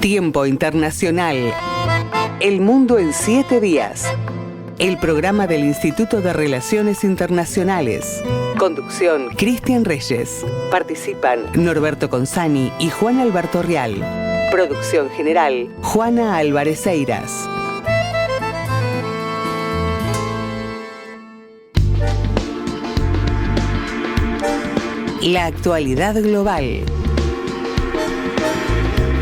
Tiempo Internacional. El mundo en 7 días. El programa del Instituto de Relaciones Internacionales. Conducción: Cristian Reyes. Participan Norberto Consani y Juan Alberto Real. Producción general: Juana Álvarez Eiras. La actualidad global.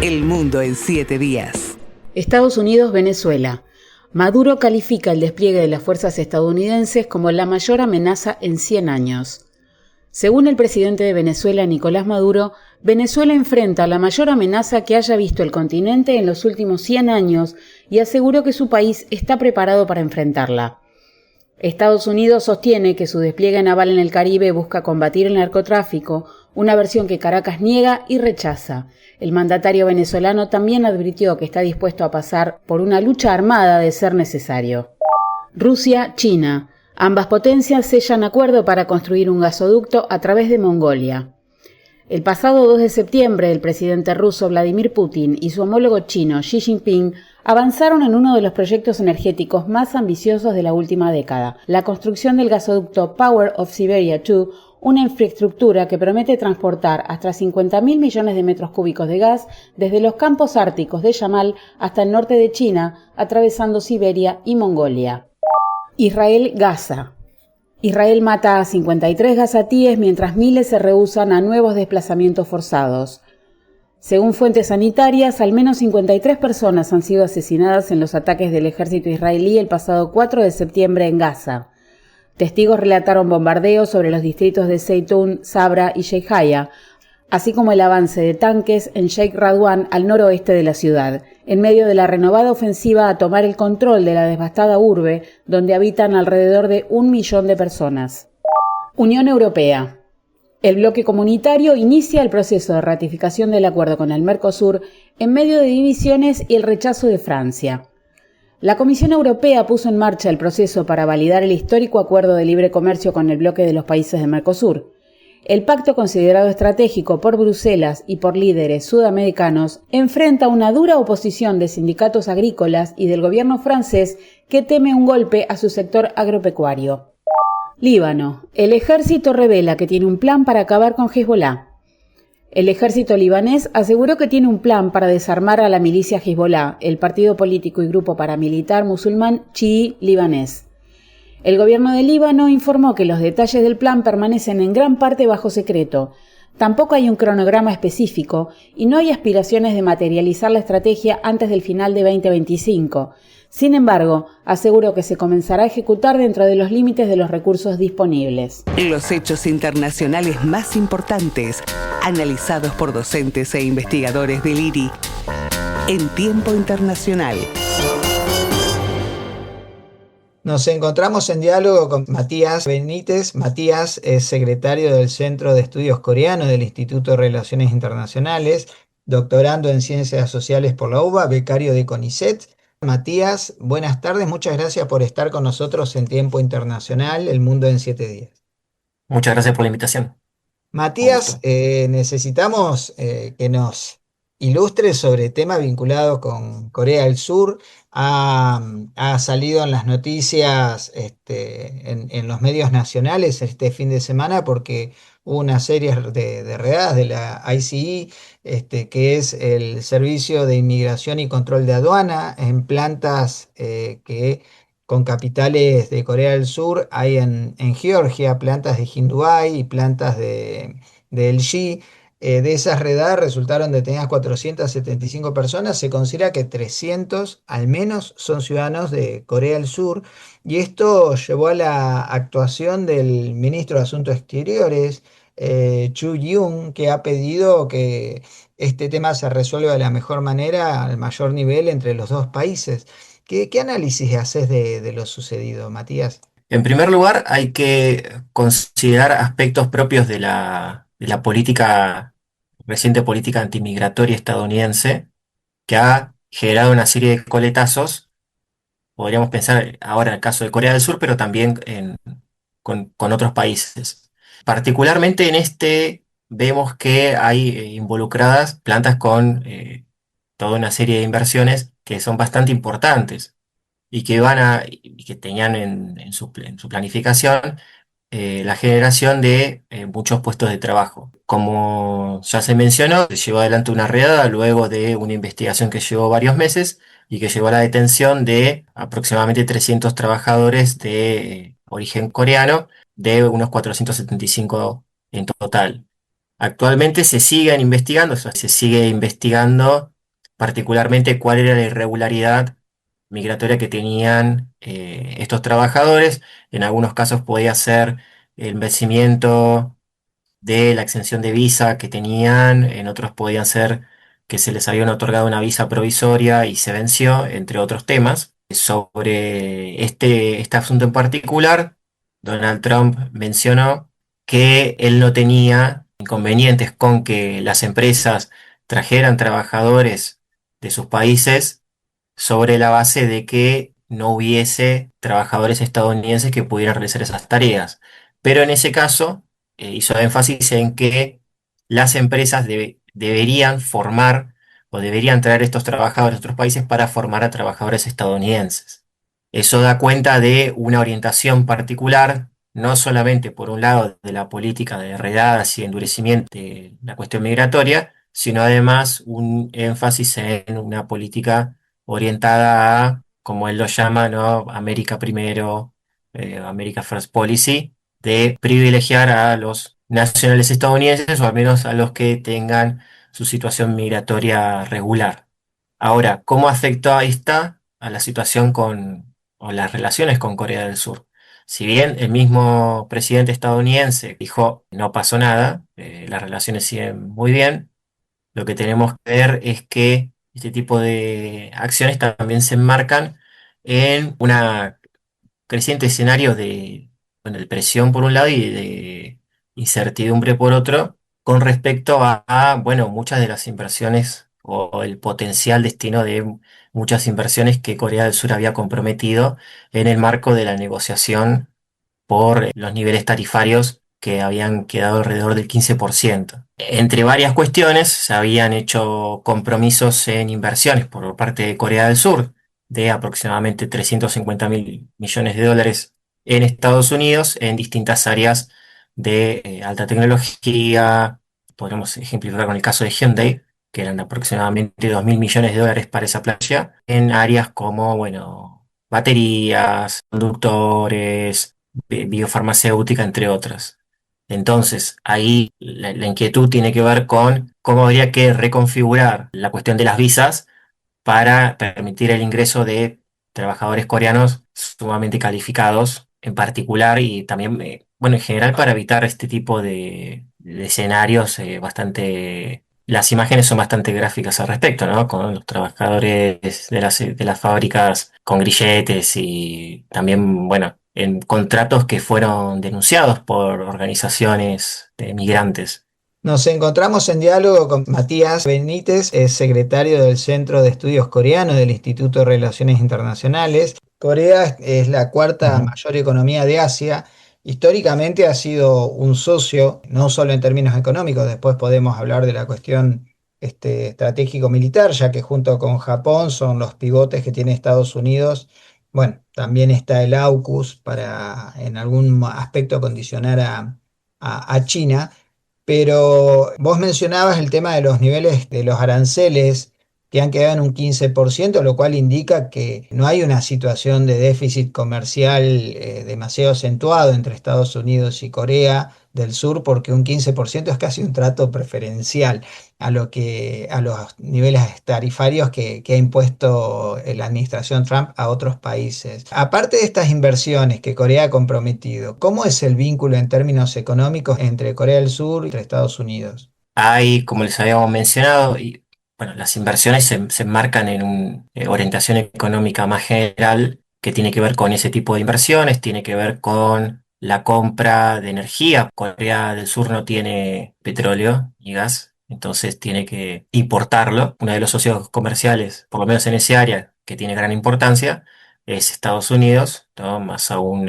El mundo en 7 días. Estados Unidos, Venezuela. Maduro califica el despliegue de las fuerzas estadounidenses como la mayor amenaza en 100 años. Según el presidente de Venezuela, Nicolás Maduro, Venezuela enfrenta la mayor amenaza que haya visto el continente en los últimos 100 años y aseguró que su país está preparado para enfrentarla. Estados Unidos sostiene que su despliegue naval en el Caribe busca combatir el narcotráfico, una versión que Caracas niega y rechaza. El mandatario venezolano también advirtió que está dispuesto a pasar por una lucha armada de ser necesario. Rusia, China. Ambas potencias sellan acuerdo para construir un gasoducto a través de Mongolia. El pasado 2 de septiembre, el presidente ruso Vladimir Putin y su homólogo chino Xi Jinping avanzaron en uno de los proyectos energéticos más ambiciosos de la última década, la construcción del gasoducto Power of Siberia 2, una infraestructura que promete transportar hasta 50.000 millones de metros cúbicos de gas desde los campos árticos de Yamal hasta el norte de China, atravesando Siberia y Mongolia. Israel, Gaza. Israel mata a 53 gazatíes mientras miles se rehúsan a nuevos desplazamientos forzados. Según fuentes sanitarias, al menos 53 personas han sido asesinadas en los ataques del ejército israelí el pasado 4 de septiembre en Gaza. Testigos relataron bombardeos sobre los distritos de Zeitún, Sabra y Sheikh Haya, así como el avance de tanques en Sheikh Radwan al noroeste de la ciudad, en medio de la renovada ofensiva a tomar el control de la devastada urbe, donde habitan alrededor de 1 millón de personas. Unión Europea. El bloque comunitario inicia el proceso de ratificación del acuerdo con el Mercosur en medio de divisiones y el rechazo de Francia. La Comisión Europea puso en marcha el proceso para validar el histórico acuerdo de libre comercio con el bloque de los países de Mercosur. El pacto, considerado estratégico por Bruselas y por líderes sudamericanos, enfrenta una dura oposición de sindicatos agrícolas y del gobierno francés que teme un golpe a su sector agropecuario. Líbano. El ejército revela que tiene un plan para acabar con Hezbolá. El ejército libanés aseguró que tiene un plan para desarmar a la milicia Hezbolá, el partido político y grupo paramilitar musulmán chií libanés. El gobierno de Líbano informó que los detalles del plan permanecen en gran parte bajo secreto. Tampoco hay un cronograma específico y no hay aspiraciones de materializar la estrategia antes del final de 2025. Sin embargo, aseguró que se comenzará a ejecutar dentro de los límites de los recursos disponibles. Los hechos internacionales más importantes, analizados por docentes e investigadores del IRI, en Tiempo Internacional. Nos encontramos en diálogo con Matías Benítez. Matías es secretario del Centro de Estudios Coreanos del Instituto de Relaciones Internacionales, doctorando en Ciencias Sociales por la UBA, becario de CONICET. Matías, buenas tardes, muchas gracias por estar con nosotros en Tiempo Internacional, El Mundo en 7 días. Muchas gracias por la invitación. Matías, necesitamos que nos ilustres sobre temas vinculados con Corea del Sur. Ha salido en las noticias en los medios nacionales este fin de semana porque hubo una serie de redadas de la ICE, que es el Servicio de Inmigración y Control de Aduana, en plantas que con capitales de Corea del Sur hay en Georgia, plantas de Hyundai y plantas de LG. De esas redadas resultaron detenidas 475 personas. Se considera que 300 al menos son ciudadanos de Corea del Sur. Y esto llevó a la actuación del ministro de Asuntos Exteriores, Chu Young, que ha pedido que este tema se resuelva de la mejor manera, al mayor nivel entre los dos países. ¿Qué análisis haces de lo sucedido, Matías? En primer lugar, hay que considerar aspectos propios de la reciente política antimigratoria estadounidense, que ha generado una serie de coletazos. Podríamos pensar ahora en el caso de Corea del Sur, pero también con otros países. Particularmente en vemos que hay involucradas plantas con toda una serie de inversiones que son bastante importantes y y que tenían en su planificación la generación de muchos puestos de trabajo. Como ya se mencionó, se llevó adelante una redada luego de una investigación que llevó varios meses y que llevó a la detención de aproximadamente 300 trabajadores de origen coreano, de unos 475 en total. Actualmente se siguen investigando, o sea, se sigue investigando particularmente cuál era la irregularidad migratoria que tenían estos trabajadores. En algunos casos podía ser el vencimiento de la exención de visa que tenían, en otros podían ser que se les habían otorgado una visa provisoria y se venció, entre otros temas. Sobre este asunto en particular, Donald Trump mencionó que él no tenía inconvenientes con que las empresas trajeran trabajadores de sus países sobre la base de que no hubiese trabajadores estadounidenses que pudieran realizar esas tareas. Pero en ese caso, hizo énfasis en que las empresas deberían formar o deberían traer estos trabajadores de otros países para formar a trabajadores estadounidenses. Eso da cuenta de una orientación particular, no solamente por un lado de la política de redadas y endurecimiento de la cuestión migratoria, sino además un énfasis en una política orientada a, como él lo llama, ¿no? América primero, America First Policy, de privilegiar a los nacionales estadounidenses o al menos a los que tengan su situación migratoria regular. Ahora, ¿cómo afecta esta a la situación o las relaciones con Corea del Sur? Si bien el mismo presidente estadounidense dijo no pasó nada, las relaciones siguen muy bien, lo que tenemos que ver es que este tipo de acciones también se enmarcan en un creciente escenario bueno, de presión por un lado y de incertidumbre por otro, con respecto bueno, muchas de las inversiones o el potencial destino de muchas inversiones que Corea del Sur había comprometido en el marco de la negociación por los niveles tarifarios que habían quedado alrededor del 15%. Entre varias cuestiones, se habían hecho compromisos en inversiones por parte de Corea del Sur de aproximadamente 350.000 millones de dólares en Estados Unidos en distintas áreas de alta tecnología. Podemos ejemplificar con el caso de Hyundai, que eran aproximadamente 2.000 millones de dólares para esa playa, en áreas como, bueno, baterías, conductores, biofarmacéutica, entre otras. Entonces, ahí la inquietud tiene que ver con cómo habría que reconfigurar la cuestión de las visas para permitir el ingreso de trabajadores coreanos sumamente calificados en particular y también, bueno, en general para evitar este tipo de escenarios bastante... Las imágenes son bastante gráficas al respecto, ¿no? Con los trabajadores de las fábricas con grilletes y también, bueno, en contratos que fueron denunciados por organizaciones de migrantes. Nos encontramos en diálogo con Matías Benítez, es secretario del Centro de Estudios Coreanos del Instituto de Relaciones Internacionales. Corea es la cuarta Ujú. mayor economía de Asia. Históricamente ha sido un socio, no solo en términos económicos, después podemos hablar de la cuestión estratégico-militar, ya que junto con Japón son los pivotes que tiene Estados Unidos. Bueno, también está el AUKUS para en algún aspecto condicionar a China. Pero vos mencionabas el tema de los niveles de los aranceles que han quedado en un 15%, lo cual indica que no hay una situación de déficit comercial demasiado acentuado entre Estados Unidos y Corea del Sur, porque un 15% es casi un trato preferencial a los niveles tarifarios que ha impuesto la administración Trump a otros países. Aparte de estas inversiones que Corea ha comprometido, ¿cómo es el vínculo en términos económicos entre Corea del Sur y entre Estados Unidos? Hay, como les habíamos mencionado, y bueno, las inversiones se enmarcan en una orientación económica más general que tiene que ver con ese tipo de inversiones, tiene que ver con la compra de energía. Corea del Sur no tiene petróleo ni gas, entonces tiene que importarlo. Uno de los socios comerciales, por lo menos en ese área, que tiene gran importancia, es Estados Unidos, ¿no? Más aún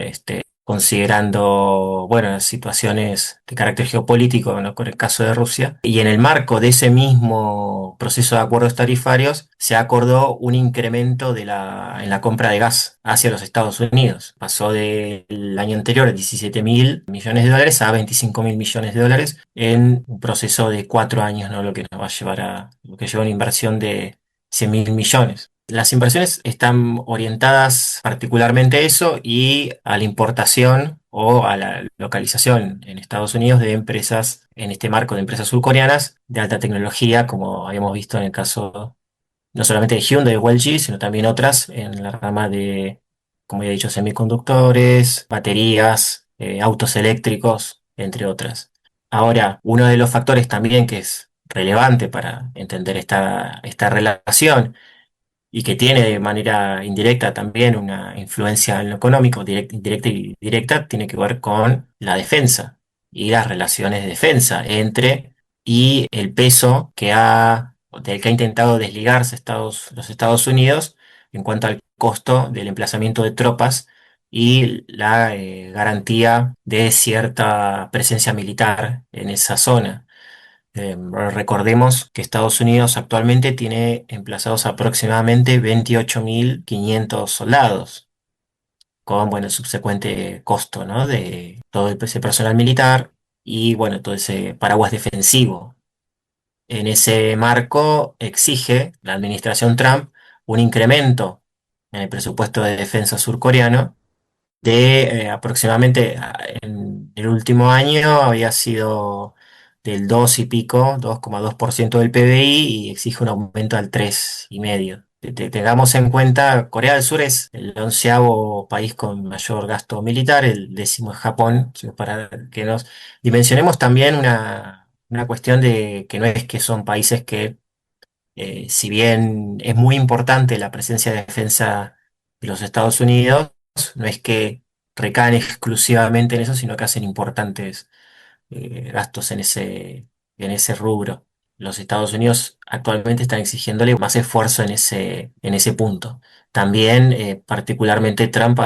considerando, bueno, las situaciones de carácter geopolítico, ¿no? Con el caso de Rusia. Y en el marco de ese mismo proceso de acuerdos tarifarios, se acordó un incremento en la compra de gas hacia los Estados Unidos. Pasó del año anterior de 17.000 millones de dólares a 25.000 millones de dólares en un proceso de 4 años, ¿no? Lo que nos va a llevar lo que lleva a una inversión de 100.000 millones. Las inversiones están orientadas particularmente a eso y a la importación o a la localización en Estados Unidos de empresas, en este marco de empresas surcoreanas de alta tecnología, como habíamos visto en el caso no solamente de Hyundai o LG, sino también otras en la rama de, como ya he dicho, semiconductores, baterías, autos eléctricos, entre otras. Ahora, uno de los factores también que es relevante para entender esta relación y que tiene de manera indirecta también una influencia en lo económico, indirecta y directa, tiene que ver con la defensa y las relaciones de defensa entre y el peso del que ha intentado desligarse los Estados Unidos en cuanto al costo del emplazamiento de tropas y la garantía de cierta presencia militar en esa zona. Recordemos que Estados Unidos actualmente tiene emplazados aproximadamente 28.500 soldados, con bueno, el subsecuente costo, ¿no? De todo ese personal militar y bueno, todo ese paraguas defensivo. En ese marco exige la administración Trump un incremento en el presupuesto de defensa surcoreano de aproximadamente en el último año había sido del 2 y pico, 2,2% del PBI y exige un aumento al 3,5%. Tengamos en cuenta, Corea del Sur es el 11.º país con mayor gasto militar, el 10.º es Japón, para que nos dimensionemos también una cuestión de que no es que son países que si bien es muy importante la presencia de defensa de los Estados Unidos, no es que recaen exclusivamente en eso, sino que hacen importantes gastos en ese rubro. Los Estados Unidos actualmente están exigiéndole más esfuerzo en ese punto. También, particularmente Trump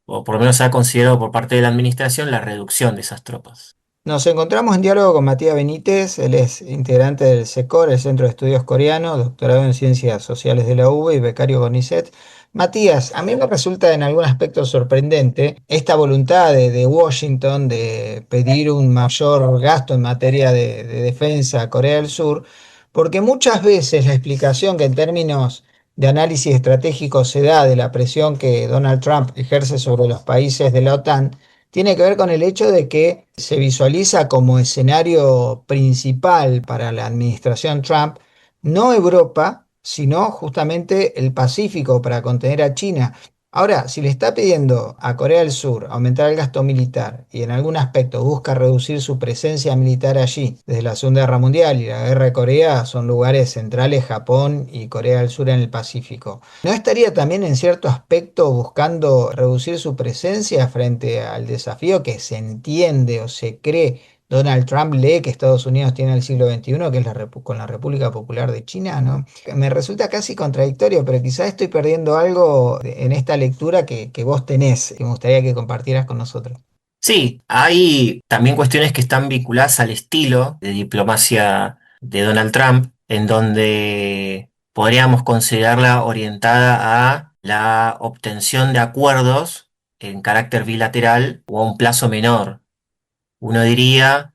o por lo menos ha considerado por parte de la administración, la reducción de esas tropas. Nos encontramos en diálogo con Matías Benítez, él es integrante del SECOR, el Centro de Estudios Coreanos, doctorado en Ciencias Sociales de la UBA y becario CONICET. Matías, a mí me resulta en algún aspecto sorprendente esta voluntad de Washington de pedir un mayor gasto en materia de defensa a Corea del Sur, porque muchas veces la explicación que en términos de análisis estratégico se da de la presión que Donald Trump ejerce sobre los países de la OTAN tiene que ver con el hecho de que se visualiza como escenario principal para la administración Trump no Europa, sino justamente el Pacífico para contener a China. Ahora, si le está pidiendo a Corea del Sur aumentar el gasto militar y en algún aspecto busca reducir su presencia militar allí, desde la Segunda Guerra Mundial y la Guerra de Corea son lugares centrales Japón y Corea del Sur en el Pacífico. ¿No estaría también en cierto aspecto buscando reducir su presencia frente al desafío que se entiende o se cree Donald Trump lee que Estados Unidos tiene el siglo XXI, que es con la República Popular de China, ¿no? Me resulta casi contradictorio, pero quizás estoy perdiendo algo en esta lectura que vos tenés, que me gustaría que compartieras con nosotros. Sí, hay también cuestiones que están vinculadas al estilo de diplomacia de Donald Trump, en donde podríamos considerarla orientada a la obtención de acuerdos en carácter bilateral o a un plazo menor. Uno diría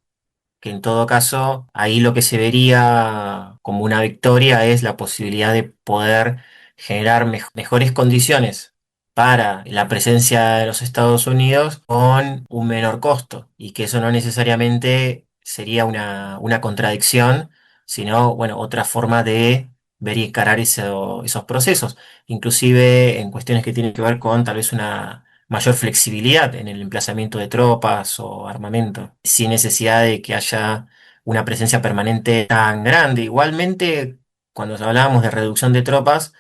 que en todo caso ahí lo que se vería como una victoria es la posibilidad de poder generar mejores condiciones para la presencia de los Estados Unidos con un menor costo y que eso no necesariamente sería una contradicción, sino bueno, otra forma de ver y encarar esos procesos, inclusive en cuestiones que tienen que ver con tal vez una mayor flexibilidad en el emplazamiento de tropas o armamento, sin necesidad de que haya una presencia permanente tan grande. Igualmente, cuando hablábamos de reducción de tropas,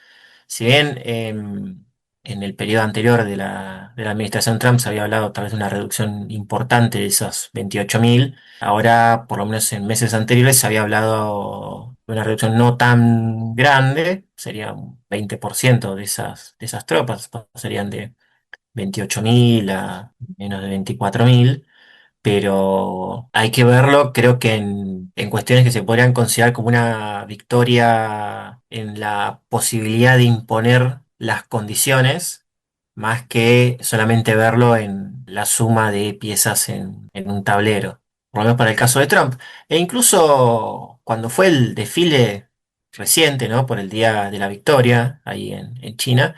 si bien en el periodo anterior de la administración Trump se había hablado tal vez de una reducción importante de esos 28.000, ahora por lo menos en meses anteriores se había hablado de una reducción no tan grande, sería un 20% de esas tropas, serían de 28.000 a menos de 24.000, pero hay que verlo, creo que en cuestiones que se podrían considerar como una victoria en la posibilidad de imponer las condiciones, más que solamente verlo en la suma de piezas en un tablero, por lo menos para el caso de Trump. E incluso cuando fue el desfile reciente, ¿no? Por el Día de la Victoria, ahí en China,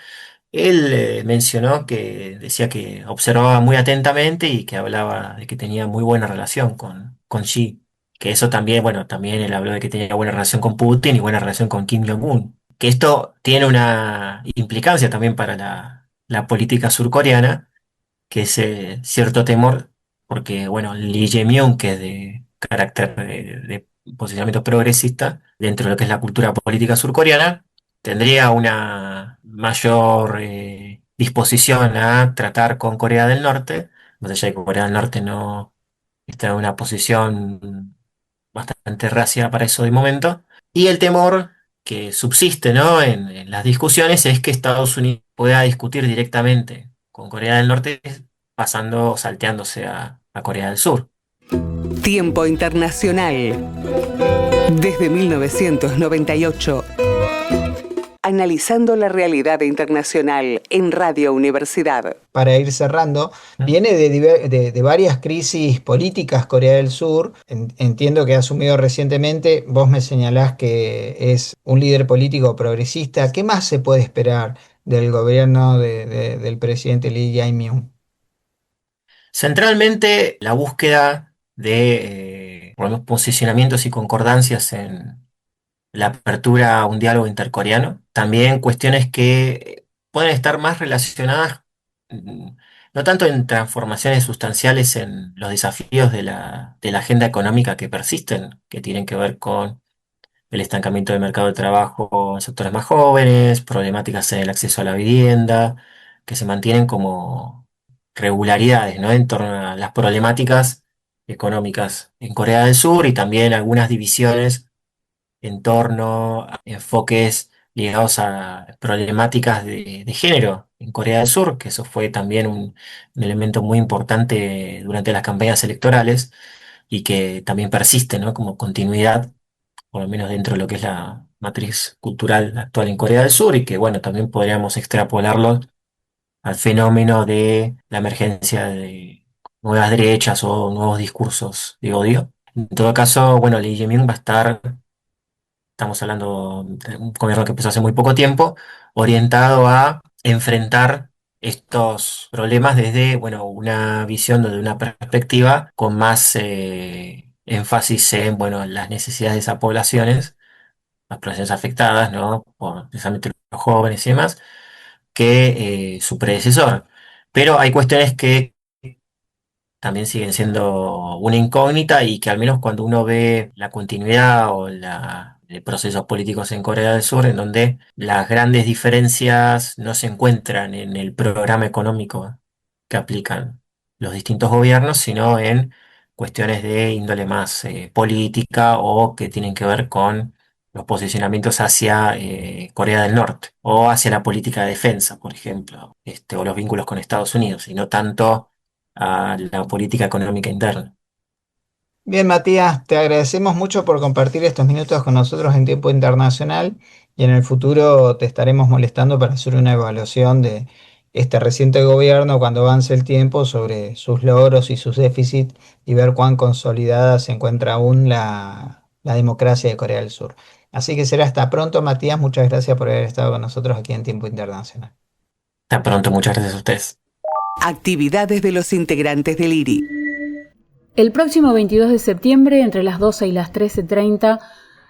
él mencionó que decía que observaba muy atentamente y que hablaba de que tenía muy buena relación con Xi. Que eso también, bueno, también él habló de que tenía buena relación con Putin y buena relación con Kim Jong-un. Que esto tiene una implicancia también para la política surcoreana, que es cierto temor, porque, bueno, Lee Jae-myung, que es de carácter de posicionamiento progresista dentro de lo que es la cultura política surcoreana, tendría una mayor disposición a tratar con Corea del Norte, más allá de que Corea del Norte no está en una posición bastante reacia para eso de momento. Y el temor que subsiste, ¿no? en las discusiones es que Estados Unidos pueda discutir directamente con Corea del Norte, pasando, salteándose a Corea del Sur. Tiempo Internacional. Desde 1998. Analizando la realidad internacional en Radio Universidad. Para ir cerrando, viene de varias crisis políticas Corea del Sur. Entiendo que ha asumido recientemente. Vos me señalás que es un líder político progresista. ¿Qué más se puede esperar del gobierno del presidente Lee Jae-myung? Centralmente, la búsqueda de por lo menos, posicionamientos y concordancias en la apertura a un diálogo intercoreano. También cuestiones que pueden estar más relacionadas, mm, no tanto en transformaciones sustanciales en los desafíos de la agenda económica que persisten, que tienen que ver con el estancamiento del mercado de trabajo en sectores más jóvenes, problemáticas en el acceso a la vivienda, que se mantienen como regularidades, ¿no? En torno a las problemáticas económicas en Corea del Sur y también algunas divisiones en torno a enfoques ligados a problemáticas de género en Corea del Sur, que eso fue también un elemento muy importante durante las campañas electorales y que también persiste, ¿no? Como continuidad, por lo menos dentro de lo que es la matriz cultural actual en Corea del Sur y que, bueno, también podríamos extrapolarlo al fenómeno de la emergencia de nuevas derechas o nuevos discursos de odio. En todo caso, bueno, Lee Jae-myung va a estar, estamos hablando de un gobierno que empezó hace muy poco tiempo, orientado a enfrentar estos problemas desde, bueno, una visión, desde una perspectiva con más énfasis en, bueno, las necesidades de esas poblaciones, las poblaciones afectadas, ¿no? Por precisamente los jóvenes y demás, que su predecesor. Pero hay cuestiones que también siguen siendo una incógnita y que al menos cuando uno ve la continuidad o de procesos políticos en Corea del Sur, en donde las grandes diferencias no se encuentran en el programa económico que aplican los distintos gobiernos, sino en cuestiones de índole más política o que tienen que ver con los posicionamientos hacia Corea del Norte o hacia la política de defensa, por ejemplo, o los vínculos con Estados Unidos, y no tanto a la política económica interna. Bien, Matías, te agradecemos mucho por compartir estos minutos con nosotros en Tiempo Internacional y en el futuro te estaremos molestando para hacer una evaluación de este reciente gobierno cuando avance el tiempo sobre sus logros y sus déficits y ver cuán consolidada se encuentra aún la democracia de Corea del Sur. Así que será hasta pronto, Matías. Muchas gracias por haber estado con nosotros aquí en Tiempo Internacional. Hasta pronto, muchas gracias a ustedes. Actividades de los integrantes del IRI. El próximo 22 de septiembre, entre las 12 y las 13:30,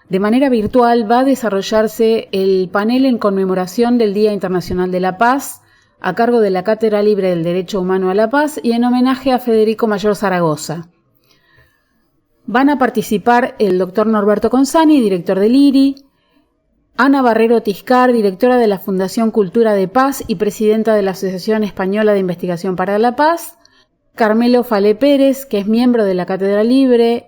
de manera virtual va a desarrollarse el panel en conmemoración del Día Internacional de la Paz, a cargo de la Cátedra Libre del Derecho Humano a la Paz y en homenaje a Federico Mayor Zaragoza. Van a participar el doctor Norberto Consani, director del IRI, Ana Barrero Tiscar, directora de la Fundación Cultura de Paz y presidenta de la Asociación Española de Investigación para la Paz, Carmelo Falé Pérez, que es miembro de la Cátedra Libre,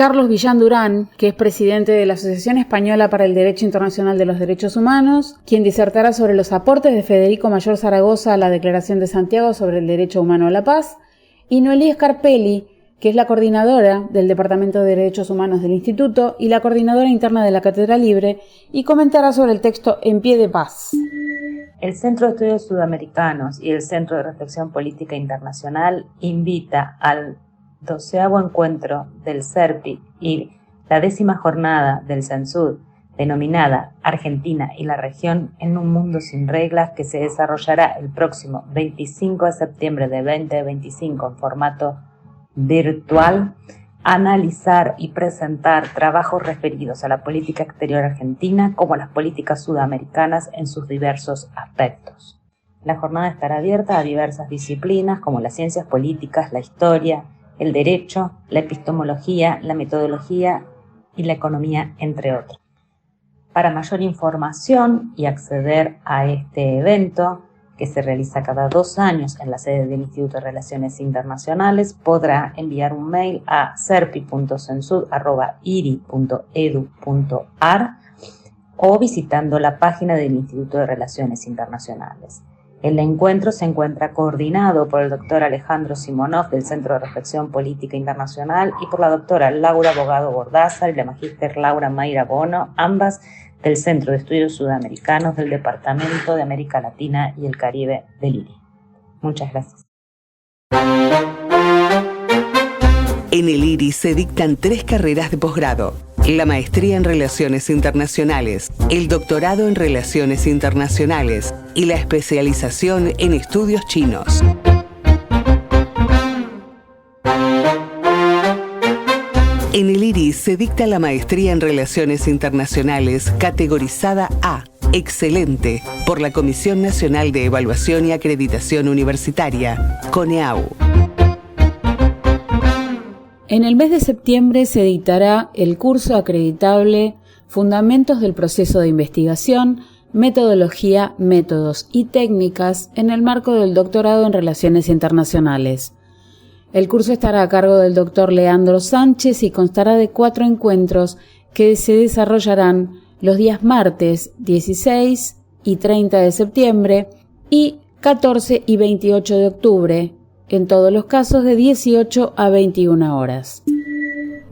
Carlos Villán Durán, que es presidente de la Asociación Española para el Derecho Internacional de los Derechos Humanos, quien disertará sobre los aportes de Federico Mayor Zaragoza a la Declaración de Santiago sobre el Derecho Humano a la Paz, y Noelí Scarpelli, que es la coordinadora del Departamento de Derechos Humanos del Instituto y la coordinadora interna de la Cátedra Libre, y comentará sobre el texto En Pie de Paz. El Centro de Estudios Sudamericanos y el Centro de Reflexión Política Internacional invita al 12º encuentro del CERPI y la 10ª jornada del CENSUD, denominada Argentina y la región en un mundo sin reglas, que se desarrollará el próximo 25 de septiembre de 2025 en formato virtual, analizar y presentar trabajos referidos a la política exterior argentina como a las políticas sudamericanas en sus diversos aspectos. La jornada estará abierta a diversas disciplinas como las ciencias políticas, la historia, el derecho, la epistemología, la metodología y la economía, entre otros. Para mayor información y acceder a este evento, que se realiza cada 2 años en la sede del Instituto de Relaciones Internacionales, podrá enviar un mail a serpi.censud@iri.edu.ar o visitando la página del Instituto de Relaciones Internacionales. El encuentro se encuentra coordinado por el doctor Alejandro Simonov del Centro de Reflexión Política Internacional y por la doctora Laura Bogado Bordázar y la magíster Laura Mayra Bono, ambas del Centro de Estudios Sudamericanos del Departamento de América Latina y el Caribe del IRI. Muchas gracias. En el IRI se dictan 3 carreras de posgrado: la maestría en Relaciones Internacionales, el doctorado en Relaciones Internacionales y la especialización en estudios chinos. En el IRI se dicta la maestría en Relaciones Internacionales categorizada A, excelente, por la Comisión Nacional de Evaluación y Acreditación Universitaria, CONEAU. En el mes de septiembre se dictará el curso acreditable Fundamentos del Proceso de Investigación, Metodología, Métodos y Técnicas en el marco del doctorado en Relaciones Internacionales. El curso estará a cargo del doctor Leandro Sánchez y constará de 4 encuentros que se desarrollarán los días martes 16 y 30 de septiembre y 14 y 28 de octubre, en todos los casos de 18 a 21 horas.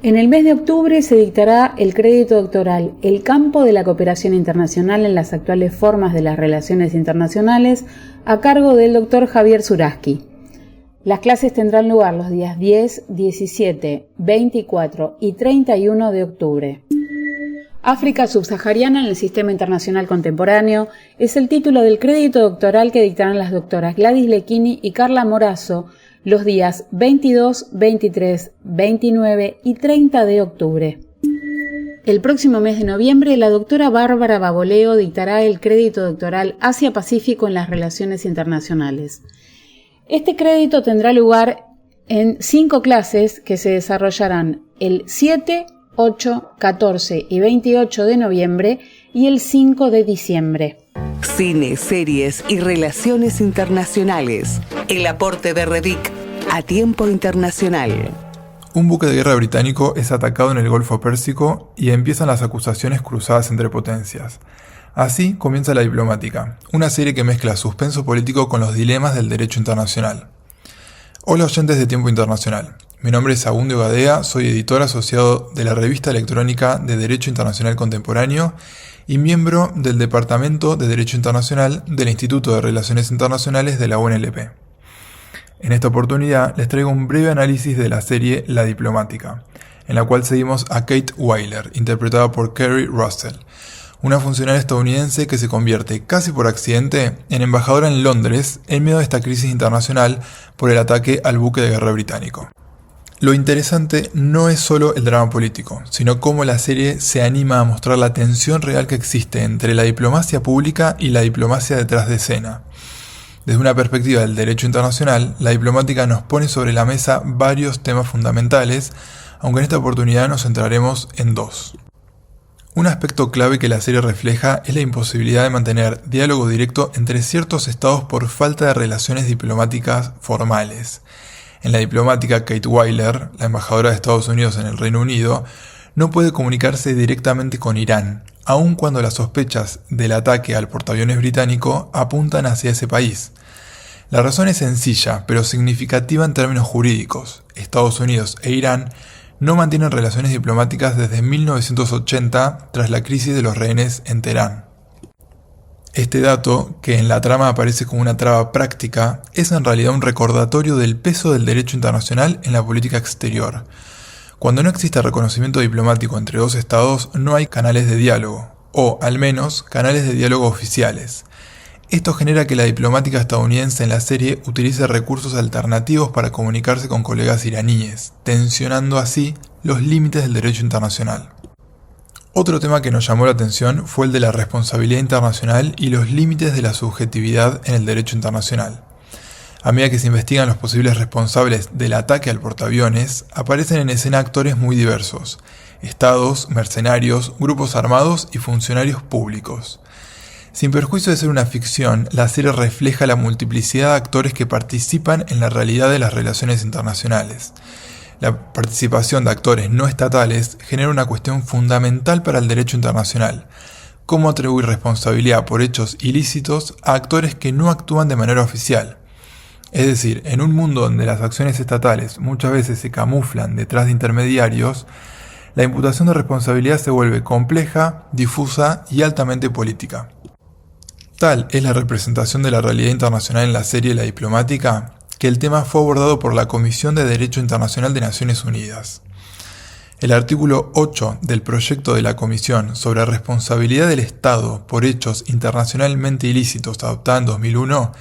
En el mes de octubre se dictará el crédito doctoral El campo de la cooperación internacional en las actuales formas de las relaciones internacionales, a cargo del doctor Javier Zuraski. Las clases tendrán lugar los días 10, 17, 24 y 31 de octubre. África subsahariana en el Sistema Internacional Contemporáneo es el título del crédito doctoral que dictarán las doctoras Gladys Lecchini y Carla Morazo los días 22, 23, 29 y 30 de octubre. El próximo mes de noviembre, la doctora Bárbara Baboleo dictará el crédito doctoral Asia-Pacífico en las Relaciones Internacionales. Este crédito tendrá lugar en 5 clases que se desarrollarán el 7, 8, 14 y 28 de noviembre y el 5 de diciembre. Cine, series y relaciones internacionales. El aporte de REDIC a tiempo internacional. Un buque de guerra británico es atacado en el Golfo Pérsico y empiezan las acusaciones cruzadas entre potencias. Así comienza La Diplomática, una serie que mezcla suspenso político con los dilemas del derecho internacional. Hola oyentes de Tiempo Internacional, mi nombre es Abundio Gadea, soy editor asociado de la revista electrónica de Derecho Internacional Contemporáneo y miembro del Departamento de Derecho Internacional del Instituto de Relaciones Internacionales de la UNLP. En esta oportunidad les traigo un breve análisis de la serie La Diplomática, en la cual seguimos a Kate Weiler, interpretada por Kerry Russell, una funcionaria estadounidense que se convierte, casi por accidente, en embajadora en Londres en medio de esta crisis internacional por el ataque al buque de guerra británico. Lo interesante no es solo el drama político, sino cómo la serie se anima a mostrar la tensión real que existe entre la diplomacia pública y la diplomacia detrás de escena. Desde una perspectiva del derecho internacional, La Diplomática nos pone sobre la mesa varios temas fundamentales, aunque en esta oportunidad nos centraremos en 2. Un aspecto clave que la serie refleja es la imposibilidad de mantener diálogo directo entre ciertos estados por falta de relaciones diplomáticas formales. En la diplomática, Kate Weiler, la embajadora de Estados Unidos en el Reino Unido, no puede comunicarse directamente con Irán, aun cuando las sospechas del ataque al portaaviones británico apuntan hacia ese país. La razón es sencilla, pero significativa en términos jurídicos. Estados Unidos e Irán no mantienen relaciones diplomáticas desde 1980 tras la crisis de los rehenes en Teherán. Este dato, que en la trama aparece como una traba práctica, es en realidad un recordatorio del peso del derecho internacional en la política exterior. Cuando no existe reconocimiento diplomático entre dos estados, no hay canales de diálogo, o al menos canales de diálogo oficiales. Esto genera que la diplomática estadounidense en la serie utilice recursos alternativos para comunicarse con colegas iraníes, tensionando así los límites del derecho internacional. Otro tema que nos llamó la atención fue el de la responsabilidad internacional y los límites de la subjetividad en el derecho internacional. A medida que se investigan los posibles responsables del ataque al portaaviones, aparecen en escena actores muy diversos: estados, mercenarios, grupos armados y funcionarios públicos. Sin perjuicio de ser una ficción, la serie refleja la multiplicidad de actores que participan en la realidad de las relaciones internacionales. La participación de actores no estatales genera una cuestión fundamental para el derecho internacional: cómo atribuir responsabilidad por hechos ilícitos a actores que no actúan de manera oficial. Es decir, en un mundo donde las acciones estatales muchas veces se camuflan detrás de intermediarios, la imputación de responsabilidad se vuelve compleja, difusa y altamente política. Tal es la representación de la realidad internacional en la serie La Diplomática, que el tema fue abordado por la Comisión de Derecho Internacional de Naciones Unidas. El artículo 8 del proyecto de la Comisión sobre responsabilidad del Estado por hechos internacionalmente ilícitos, adoptada en 2001,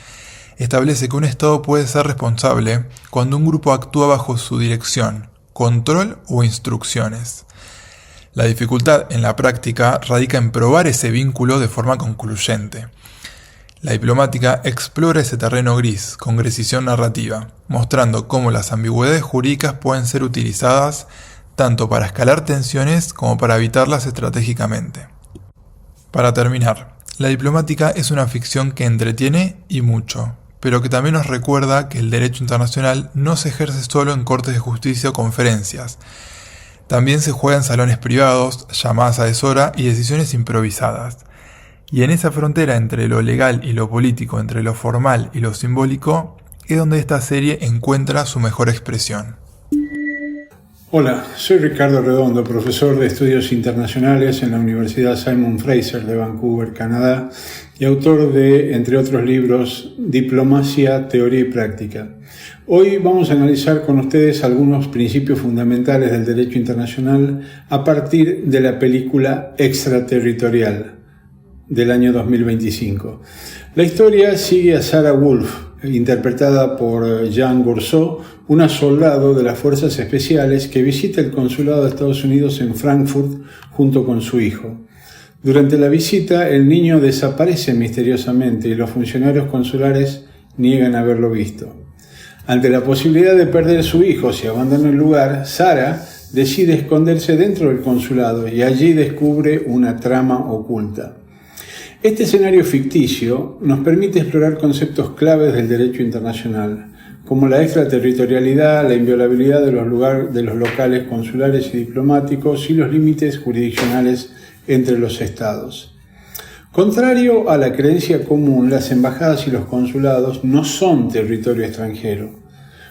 establece que un Estado puede ser responsable cuando un grupo actúa bajo su dirección, control o instrucciones. La dificultad en la práctica radica en probar ese vínculo de forma concluyente. La diplomática explora ese terreno gris con precisión narrativa, mostrando cómo las ambigüedades jurídicas pueden ser utilizadas tanto para escalar tensiones como para evitarlas estratégicamente. Para terminar, la diplomática es una ficción que entretiene y mucho, pero que también nos recuerda que el derecho internacional no se ejerce solo en cortes de justicia o conferencias. También se juega en salones privados, llamadas a deshora y decisiones improvisadas. Y en esa frontera entre lo legal y lo político, entre lo formal y lo simbólico, es donde esta serie encuentra su mejor expresión. Hola, soy Ricardo Redondo, profesor de Estudios Internacionales en la Universidad Simon Fraser de Vancouver, Canadá, y autor de, entre otros libros, Diplomacia, Teoría y Práctica. Hoy vamos a analizar con ustedes algunos principios fundamentales del derecho internacional a partir de la película Extraterritorial del año 2025. La historia sigue a Sarah Wolf, interpretada por Jean Gourceau, una soldado de las Fuerzas Especiales que visita el consulado de Estados Unidos en Frankfurt junto con su hijo. Durante la visita, el niño desaparece misteriosamente y los funcionarios consulares niegan haberlo visto. Ante la posibilidad de perder a su hijo si abandona el lugar, Sarah decide esconderse dentro del consulado y allí descubre una trama oculta. Este escenario ficticio nos permite explorar conceptos claves del derecho internacional, como la extraterritorialidad, la inviolabilidad de los locales consulares y diplomáticos y los límites jurisdiccionales entre los estados. Contrario a la creencia común, las embajadas y los consulados no son territorio extranjero.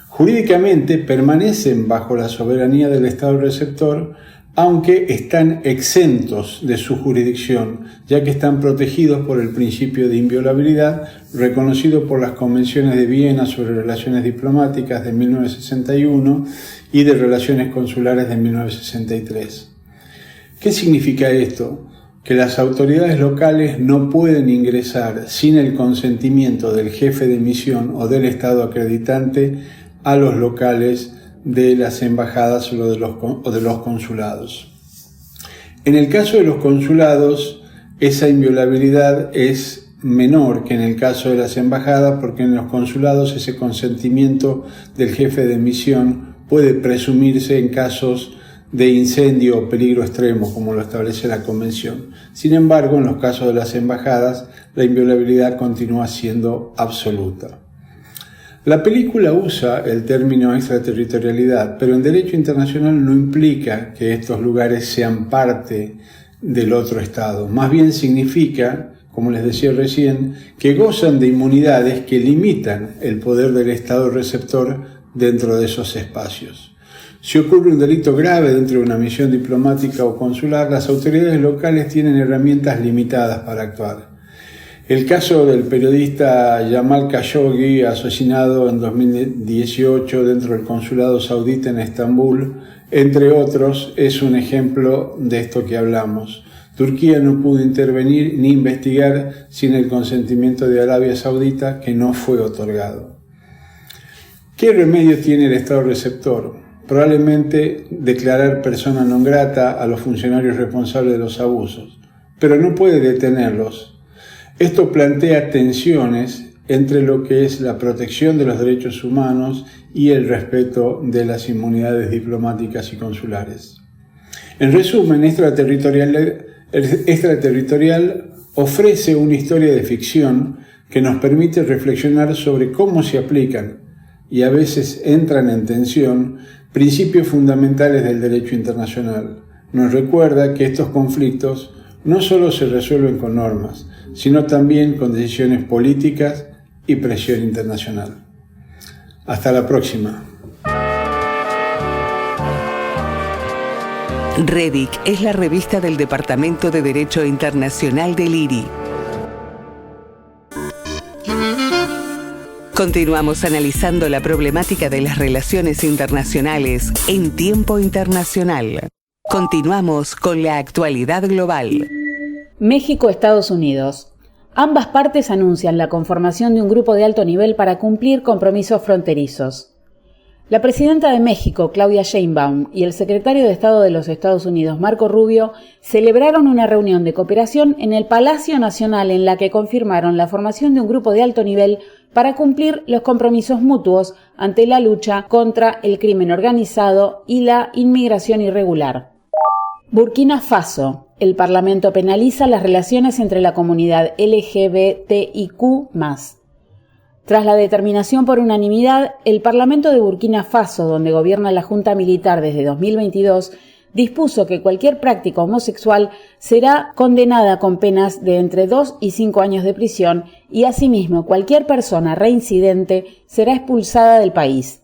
Jurídicamente permanecen bajo la soberanía del estado receptor, aunque están exentos de su jurisdicción, ya que están protegidos por el principio de inviolabilidad reconocido por las Convenciones de Viena sobre Relaciones Diplomáticas de 1961 y de Relaciones Consulares de 1963. ¿Qué significa esto? Que las autoridades locales no pueden ingresar sin el consentimiento del jefe de misión o del Estado acreditante a los locales de las embajadas o de los consulados. En el caso de los consulados, esa inviolabilidad es menor que en el caso de las embajadas, porque en los consulados ese consentimiento del jefe de misión puede presumirse en casos de incendio o peligro extremo, como lo establece la Convención. Sin embargo, en los casos de las embajadas, la inviolabilidad continúa siendo absoluta. La película usa el término extraterritorialidad, pero en derecho internacional no implica que estos lugares sean parte del otro Estado. Más bien significa, como les decía recién, que gozan de inmunidades que limitan el poder del Estado receptor dentro de esos espacios. Si ocurre un delito grave dentro de una misión diplomática o consular, las autoridades locales tienen herramientas limitadas para actuar. El caso del periodista Jamal Khashoggi, asesinado en 2018 dentro del consulado saudita en Estambul, entre otros, es un ejemplo de esto que hablamos. Turquía no pudo intervenir ni investigar sin el consentimiento de Arabia Saudita, que no fue otorgado. ¿Qué remedio tiene el Estado receptor? Probablemente declarar persona non grata a los funcionarios responsables de los abusos, pero no puede detenerlos. Esto plantea tensiones entre lo que es la protección de los derechos humanos y el respeto de las inmunidades diplomáticas y consulares. En resumen, Extraterritorial ofrece una historia de ficción que nos permite reflexionar sobre cómo se aplican y a veces entran en tensión principios fundamentales del derecho internacional. Nos recuerda que estos conflictos no solo se resuelven con normas, sino también con decisiones políticas y presión internacional. Hasta la próxima. Redic es la revista del Departamento de Derecho Internacional del IRI. Continuamos analizando la problemática de las relaciones internacionales en tiempo internacional. Continuamos con la actualidad global. México, Estados Unidos. Ambas partes anuncian la conformación de un grupo de alto nivel para cumplir compromisos fronterizos. La presidenta de México, Claudia Sheinbaum, y el secretario de Estado de los Estados Unidos, Marco Rubio, celebraron una reunión de cooperación en el Palacio Nacional en la que confirmaron la formación de un grupo de alto nivel para cumplir los compromisos mutuos ante la lucha contra el crimen organizado y la inmigración irregular. Burkina Faso. El Parlamento penaliza las relaciones entre la comunidad LGBTIQ+. Tras la determinación por unanimidad, el Parlamento de Burkina Faso, donde gobierna la Junta Militar desde 2022, dispuso que cualquier práctica homosexual será condenada con penas de entre 2 y 5 años de prisión y asimismo cualquier persona reincidente será expulsada del país.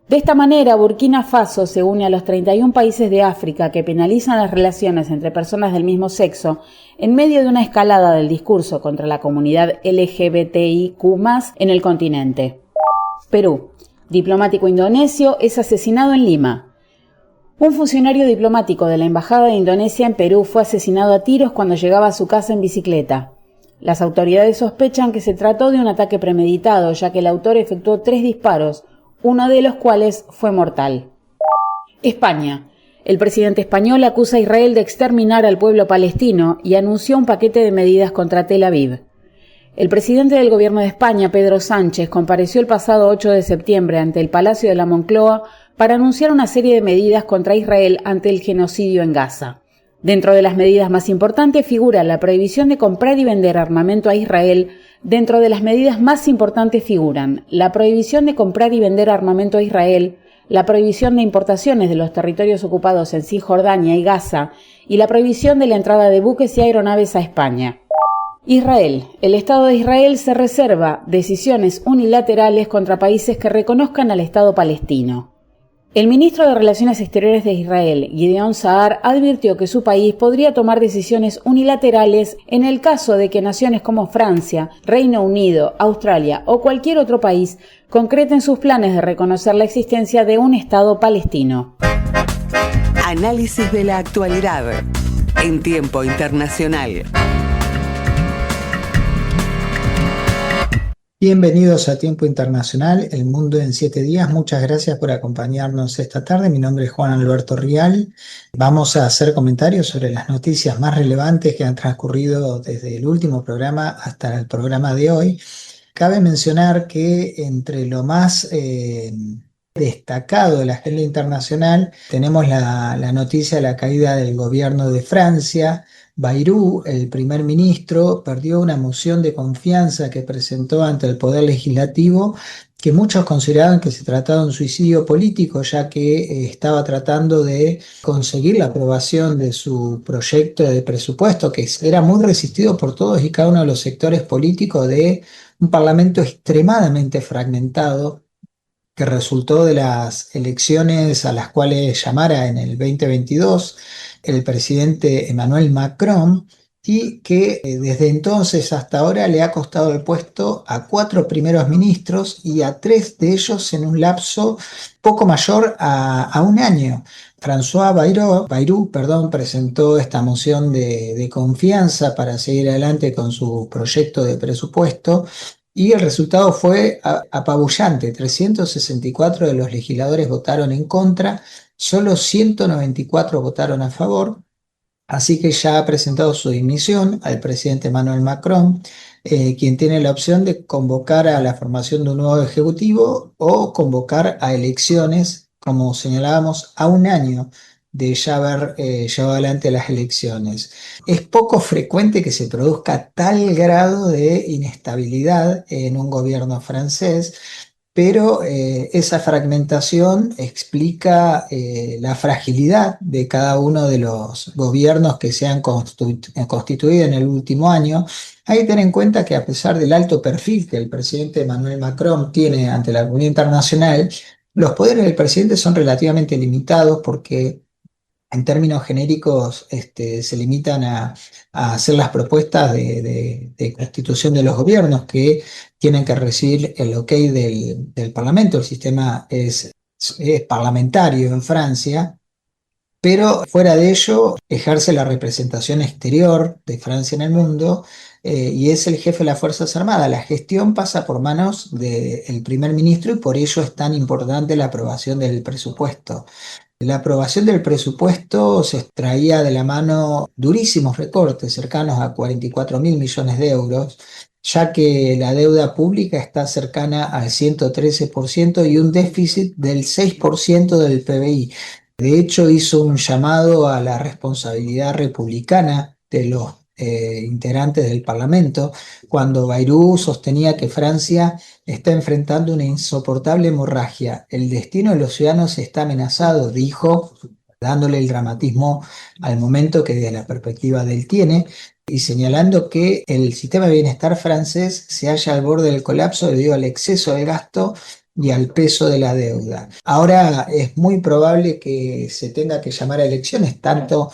De esta manera, Burkina Faso se une a los 31 países de África que penalizan las relaciones entre personas del mismo sexo en medio de una escalada del discurso contra la comunidad LGBTIQ+ en el continente. Perú. Diplomático indonesio es asesinado en Lima. Un funcionario diplomático de la Embajada de Indonesia en Perú fue asesinado a tiros cuando llegaba a su casa en bicicleta. Las autoridades sospechan que se trató de un ataque premeditado, ya que el autor efectuó 3 disparos, uno de los cuales fue mortal. España. El presidente español acusa a Israel de exterminar al pueblo palestino y anunció un paquete de medidas contra Tel Aviv. El presidente del gobierno de España, Pedro Sánchez, compareció el pasado 8 de septiembre ante el Palacio de la Moncloa para anunciar una serie de medidas contra Israel ante el genocidio en Gaza. Dentro de las medidas más importantes figura la prohibición de comprar y vender armamento a Israel. Dentro de las medidas más importantes figuran la prohibición de comprar y vender armamento a Israel, la prohibición de importaciones de los territorios ocupados en Cisjordania y Gaza y la prohibición de la entrada de buques y aeronaves a España. Israel. El Estado de Israel se reserva decisiones unilaterales contra países que reconozcan al Estado palestino. El ministro de Relaciones Exteriores de Israel, Gideon Saar, advirtió que su país podría tomar decisiones unilaterales en el caso de que naciones como Francia, Reino Unido, Australia o cualquier otro país concreten sus planes de reconocer la existencia de un Estado palestino. Análisis de la actualidad en tiempo internacional. Bienvenidos a Tiempo Internacional, El Mundo en 7 días. Muchas gracias por acompañarnos esta tarde. Mi nombre es Juan Alberto Rial. Vamos a hacer comentarios sobre las noticias más relevantes que han transcurrido desde el último programa hasta el programa de hoy. Cabe mencionar que entre lo más destacado de la agenda internacional tenemos la noticia de la caída del gobierno de Francia. Bayrou, el primer ministro, perdió una moción de confianza que presentó ante el Poder Legislativo que muchos consideraban que se trataba de un suicidio político, ya que estaba tratando de conseguir la aprobación de su proyecto de presupuesto, que era muy resistido por todos y cada uno de los sectores políticos de un parlamento extremadamente fragmentado, que resultó de las elecciones a las cuales llamara en el 2022 el presidente Emmanuel Macron, y que desde entonces hasta ahora le ha costado el puesto a 4 primeros ministros y a 3 de ellos en un lapso poco mayor a un año. François Bayrou, presentó esta moción de confianza para seguir adelante con su proyecto de presupuesto, y el resultado fue apabullante. 364 de los legisladores votaron en contra, solo 194 votaron a favor. Así que ya ha presentado su dimisión al presidente Emmanuel Macron, quien tiene la opción de convocar a la formación de un nuevo ejecutivo o convocar a elecciones, como señalábamos, a un año de ya haber llevado adelante las elecciones. Es poco frecuente que se produzca tal grado de inestabilidad en un gobierno francés, pero esa fragmentación explica la fragilidad de cada uno de los gobiernos que se han constituido en el último año. Hay que tener en cuenta que, a pesar del alto perfil que el presidente Emmanuel Macron tiene ante la comunidad internacional, los poderes del presidente son relativamente limitados, porque en términos genéricos se limitan a hacer las propuestas de constitución de los gobiernos, que tienen que recibir el ok del Parlamento. El sistema es parlamentario en Francia, pero fuera de ello ejerce la representación exterior de Francia en el mundo, y es el jefe de las Fuerzas Armadas. La gestión pasa por manos del primer ministro, y por ello es tan importante la aprobación del presupuesto. La aprobación del presupuesto se extraía de la mano durísimos recortes cercanos a 44.000 millones de euros, ya que la deuda pública está cercana al 113% y un déficit del 6% del PBI. De hecho, hizo un llamado a la responsabilidad republicana de los integrantes del Parlamento, cuando Bayrou sostenía que Francia está enfrentando una insoportable hemorragia. El destino de los ciudadanos está amenazado, dijo, dándole el dramatismo al momento que desde la perspectiva de él tiene, y señalando que el sistema de bienestar francés se halla al borde del colapso debido al exceso de gasto y al peso de la deuda. Ahora es muy probable que se tenga que llamar a elecciones, tanto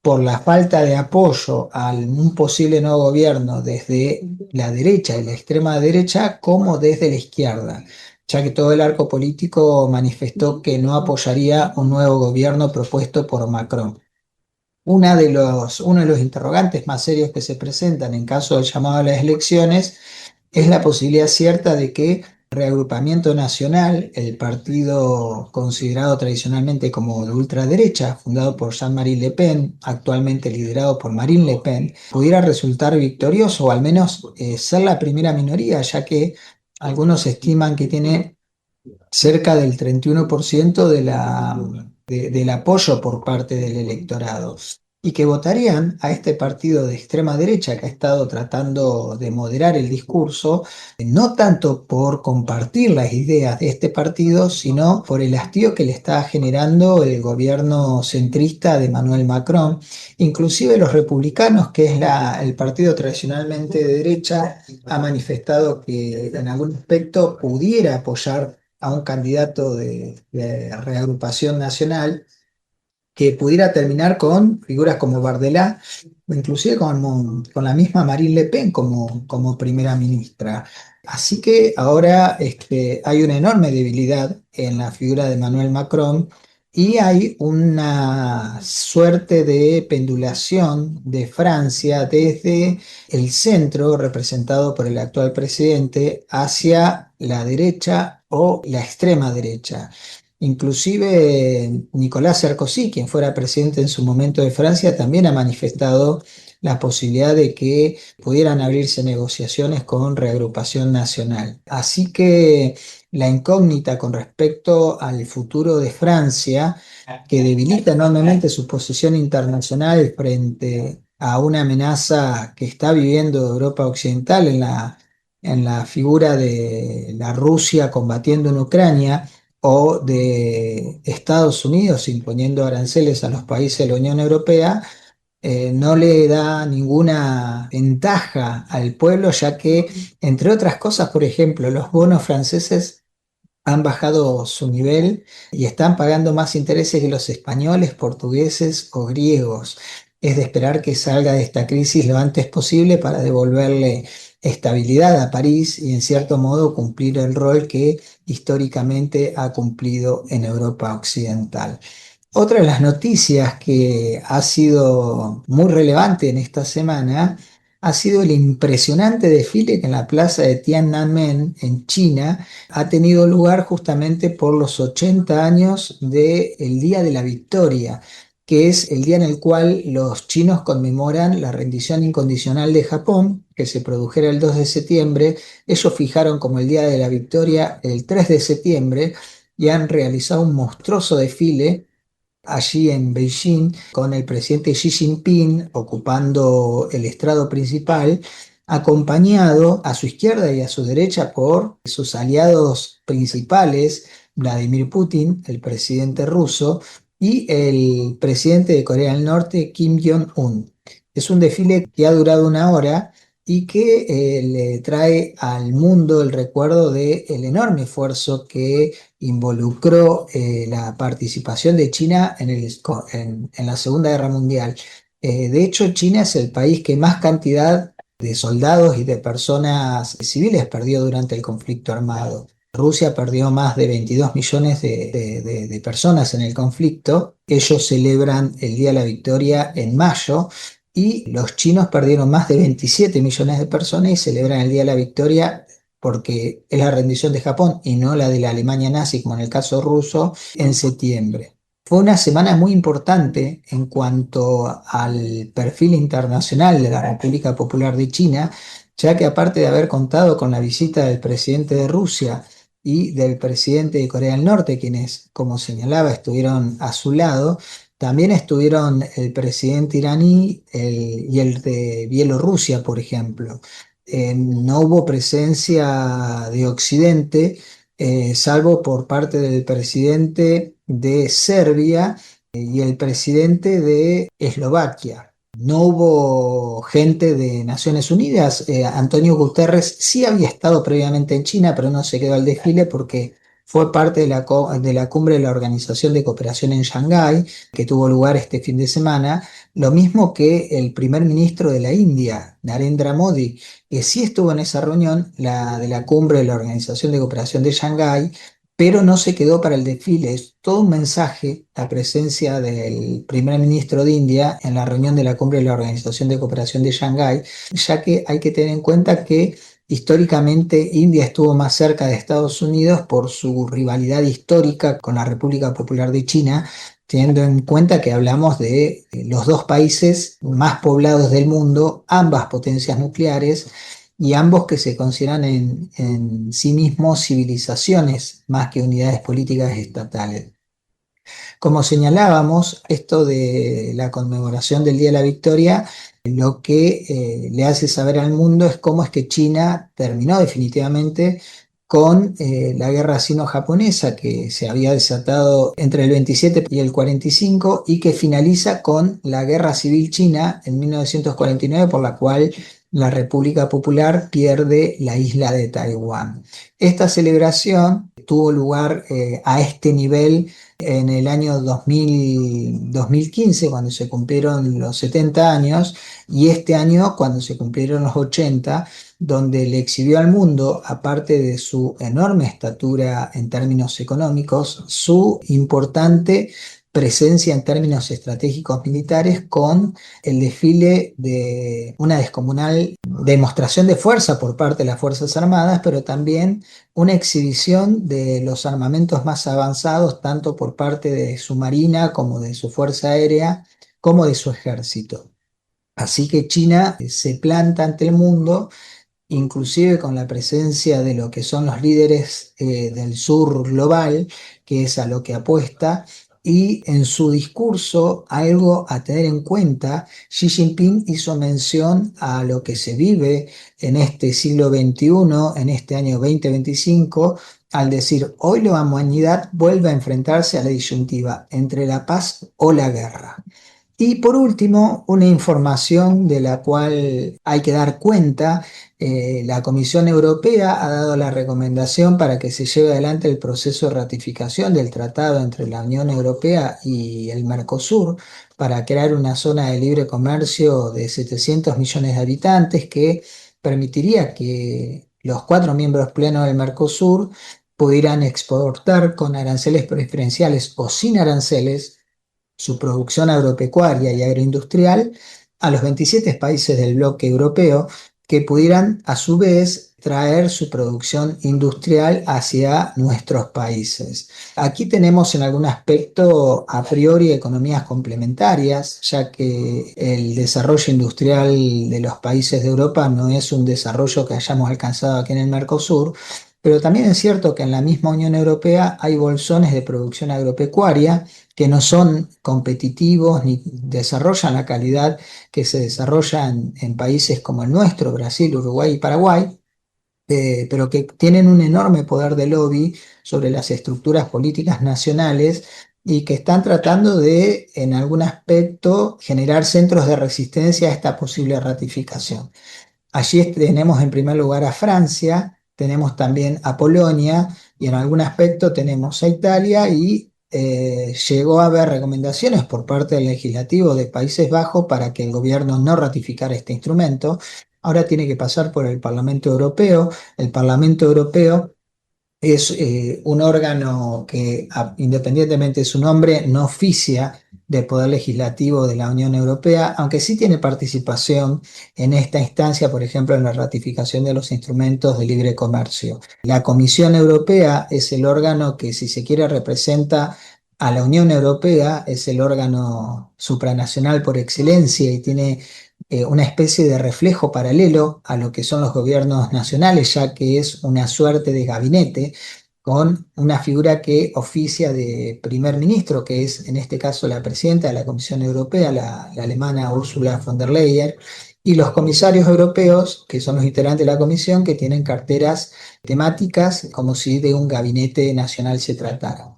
por la falta de apoyo a un posible nuevo gobierno desde la derecha y la extrema derecha, como desde la izquierda, ya que todo el arco político manifestó que no apoyaría un nuevo gobierno propuesto por Macron. Uno de los interrogantes más serios que se presentan en caso del llamado a las elecciones es la posibilidad cierta de que Reagrupamiento Nacional, el partido considerado tradicionalmente como de ultraderecha, fundado por Jean-Marie Le Pen, actualmente liderado por Marine Le Pen, pudiera resultar victorioso, o al menos ser la primera minoría, ya que algunos estiman que tiene cerca del 31% del apoyo por parte del electorado, y que votarían a este partido de extrema derecha que ha estado tratando de moderar el discurso, no tanto por compartir las ideas de este partido, sino por el hastío que le está generando el gobierno centrista de Emmanuel Macron. Inclusive los republicanos, que es el partido tradicionalmente de derecha, ha manifestado que en algún aspecto pudiera apoyar a un candidato de reagrupación nacional, que pudiera terminar con figuras como Bardella, o inclusive con la misma Marine Le Pen como primera ministra. Así que ahora hay una enorme debilidad en la figura de Emmanuel Macron, y hay una suerte de pendulación de Francia desde el centro, representado por el actual presidente, hacia la derecha o la extrema derecha. Inclusive Nicolas Sarkozy, quien fuera presidente en su momento de Francia, también ha manifestado la posibilidad de que pudieran abrirse negociaciones con Reagrupación Nacional. Así que la incógnita con respecto al futuro de Francia, que debilita enormemente su posición internacional frente a una amenaza que está viviendo Europa Occidental en la en la figura de la Rusia combatiendo en Ucrania o de Estados Unidos imponiendo aranceles a los países de la Unión Europea, no le da ninguna ventaja al pueblo, ya que, entre otras cosas, por ejemplo, los bonos franceses han bajado su nivel y están pagando más intereses que los españoles, portugueses o griegos. Es de esperar que salga de esta crisis lo antes posible para devolverle estabilidad a París y en cierto modo cumplir el rol que históricamente ha cumplido en Europa Occidental. Otra de las noticias que ha sido muy relevante en esta semana ha sido el impresionante desfile que en la plaza de Tiananmen, en China, ha tenido lugar justamente por los 80 años del Día de la Victoria, que es el día en el cual los chinos conmemoran la rendición incondicional de Japón, que se produjera el 2 de septiembre. Ellos fijaron como el Día de la Victoria el 3 de septiembre y han realizado un monstruoso desfile allí en Beijing, con el presidente Xi Jinping ocupando el estrado principal, acompañado a su izquierda y a su derecha por sus aliados principales, Vladimir Putin, el presidente ruso, y el presidente de Corea del Norte, Kim Jong-un. Es un desfile que ha durado una hora y que le trae al mundo el recuerdo del enorme esfuerzo que involucró la participación de China en la Segunda Guerra Mundial. De hecho, China es el país que más cantidad de soldados y de personas civiles perdió durante el conflicto armado. Rusia perdió más de 22 millones de personas en el conflicto. Ellos celebran el Día de la Victoria en mayo y los chinos perdieron más de 27 millones de personas y celebran el Día de la Victoria porque es la rendición de Japón y no la de la Alemania nazi, como en el caso ruso, en septiembre. Fue una semana muy importante en cuanto al perfil internacional de la República Popular de China, ya que aparte de haber contado con la visita del presidente de Rusia y del presidente de Corea del Norte, quienes, como señalaba, estuvieron a su lado, también estuvieron el presidente iraní y el de Bielorrusia, por ejemplo. No hubo presencia de Occidente, salvo por parte del presidente de Serbia y el presidente de Eslovaquia. No hubo gente de Naciones Unidas. Antonio Guterres sí había estado previamente en China, pero no se quedó al desfile porque fue parte de la cumbre de la Organización de Cooperación en Shanghái, que tuvo lugar este fin de semana, lo mismo que el primer ministro de la India, Narendra Modi, que sí estuvo en esa reunión, la de la cumbre de la Organización de Cooperación de Shanghái, pero no se quedó para el desfile. Es todo un mensaje la presencia del primer ministro de India en la reunión de la cumbre de la Organización de Cooperación de Shanghái, ya que hay que tener en cuenta que históricamente India estuvo más cerca de Estados Unidos por su rivalidad histórica con la República Popular de China, teniendo en cuenta que hablamos de los dos países más poblados del mundo, ambas potencias nucleares y ambos que se consideran en sí mismos civilizaciones más que unidades políticas estatales. Como señalábamos, esto de la conmemoración del Día de la Victoria, lo que le hace saber al mundo es cómo es que China terminó definitivamente con la guerra sino-japonesa que se había desatado entre el 27 y el 45 y que finaliza con la Guerra Civil China en 1949, por la cual la República Popular pierde la isla de Taiwán. Esta celebración tuvo lugar a este nivel en el año 2015, cuando se cumplieron los 70 años, y este año, cuando se cumplieron los 80, donde le exhibió al mundo, aparte de su enorme estatura en términos económicos, su importante presencia en términos estratégicos militares con el desfile de una descomunal demostración de fuerza por parte de las Fuerzas Armadas, pero también una exhibición de los armamentos más avanzados, tanto por parte de su marina como de su fuerza aérea, como de su ejército. Así que China se planta ante el mundo, inclusive con la presencia de lo que son los líderes del sur global, que es a lo que apuesta, y en su discurso, algo a tener en cuenta, Xi Jinping hizo mención a lo que se vive en este siglo XXI, en este año 2025, al decir, hoy la humanidad vuelve a enfrentarse a la disyuntiva entre la paz o la guerra. Y por último, una información de la cual hay que dar cuenta, la Comisión Europea ha dado la recomendación para que se lleve adelante el proceso de ratificación del tratado entre la Unión Europea y el Mercosur para crear una zona de libre comercio de 700 millones de habitantes que permitiría que los 4 miembros plenos del Mercosur pudieran exportar con aranceles preferenciales o sin aranceles su producción agropecuaria y agroindustrial a los 27 países del bloque europeo que pudieran a su vez traer su producción industrial hacia nuestros países. Aquí tenemos en algún aspecto a priori economías complementarias, ya que el desarrollo industrial de los países de Europa no es un desarrollo que hayamos alcanzado aquí en el Mercosur, pero también es cierto que en la misma Unión Europea hay bolsones de producción agropecuaria que no son competitivos ni desarrollan la calidad que se desarrolla en países como el nuestro, Brasil, Uruguay y Paraguay, pero que tienen un enorme poder de lobby sobre las estructuras políticas nacionales y que están tratando de, en algún aspecto, generar centros de resistencia a esta posible ratificación. Allí tenemos en primer lugar a Francia, tenemos también a Polonia y en algún aspecto tenemos a Italia y llegó a haber recomendaciones por parte del legislativo de Países Bajos para que el gobierno no ratificara este instrumento. Ahora tiene que pasar por el Parlamento Europeo. El Parlamento Europeo es un órgano que, independientemente de su nombre, no oficia del Poder Legislativo de la Unión Europea, aunque sí tiene participación en esta instancia, por ejemplo, en la ratificación de los instrumentos de libre comercio. La Comisión Europea es el órgano que, si se quiere, representa a la Unión Europea, es el órgano supranacional por excelencia y tiene una especie de reflejo paralelo a lo que son los gobiernos nacionales, ya que es una suerte de gabinete con una figura que oficia de primer ministro, que es en este caso la presidenta de la Comisión Europea, la alemana Ursula von der Leyen, y los comisarios europeos, que son los integrantes de la comisión, que tienen carteras temáticas como si de un gabinete nacional se tratara.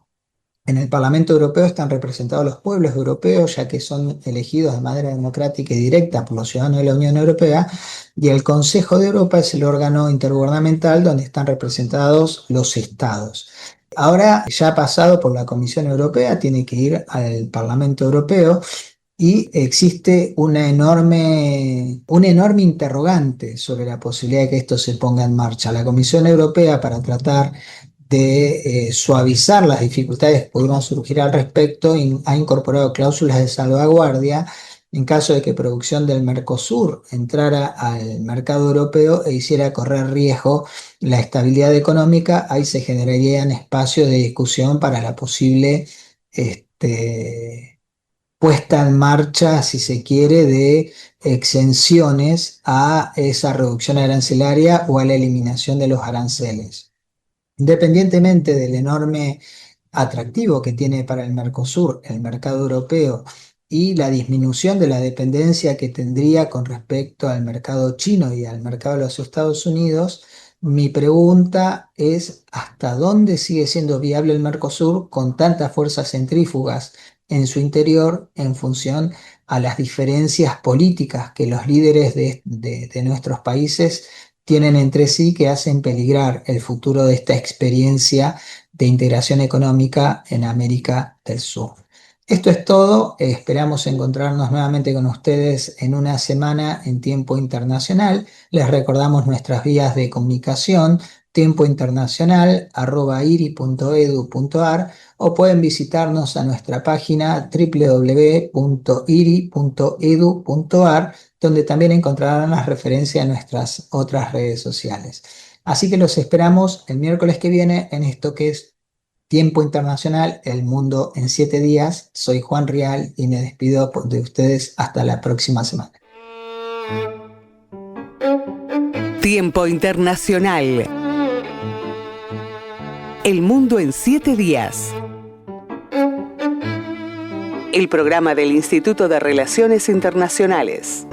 En el Parlamento Europeo están representados los pueblos europeos, ya que son elegidos de manera democrática y directa por los ciudadanos de la Unión Europea, y el Consejo de Europa es el órgano intergubernamental donde están representados los estados. Ahora, ya ha pasado por la Comisión Europea, tiene que ir al Parlamento Europeo, y existe una enorme interrogante sobre la posibilidad de que esto se ponga en marcha. La Comisión Europea, para tratar de suavizar las dificultades que pudieron surgir al respecto, ha incorporado cláusulas de salvaguardia en caso de que producción del Mercosur entrara al mercado europeo e hiciera correr riesgo la estabilidad económica. Ahí se generarían espacios de discusión para la posible puesta en marcha, si se quiere, de exenciones a esa reducción arancelaria o a la eliminación de los aranceles. Independientemente del enorme atractivo que tiene para el Mercosur el mercado europeo y la disminución de la dependencia que tendría con respecto al mercado chino y al mercado de los Estados Unidos, mi pregunta es ¿hasta dónde sigue siendo viable el Mercosur con tantas fuerzas centrífugas en su interior en función a las diferencias políticas que los líderes de nuestros países tienen entre sí, que hacen peligrar el futuro de esta experiencia de integración económica en América del Sur? Esto es todo, esperamos encontrarnos nuevamente con ustedes en una semana en Tiempo Internacional. Les recordamos nuestras vías de comunicación, tiempointernacional@iri.edu.ar, o pueden visitarnos a nuestra página www.iri.edu.ar, donde también encontrarán las referencias a nuestras otras redes sociales. Así que los esperamos el miércoles que viene en esto que es Tiempo Internacional, el mundo en 7 días. Soy Juan Rial y me despido de ustedes hasta la próxima semana. Tiempo Internacional. El mundo en 7 días. el programa del Instituto de Relaciones Internacionales.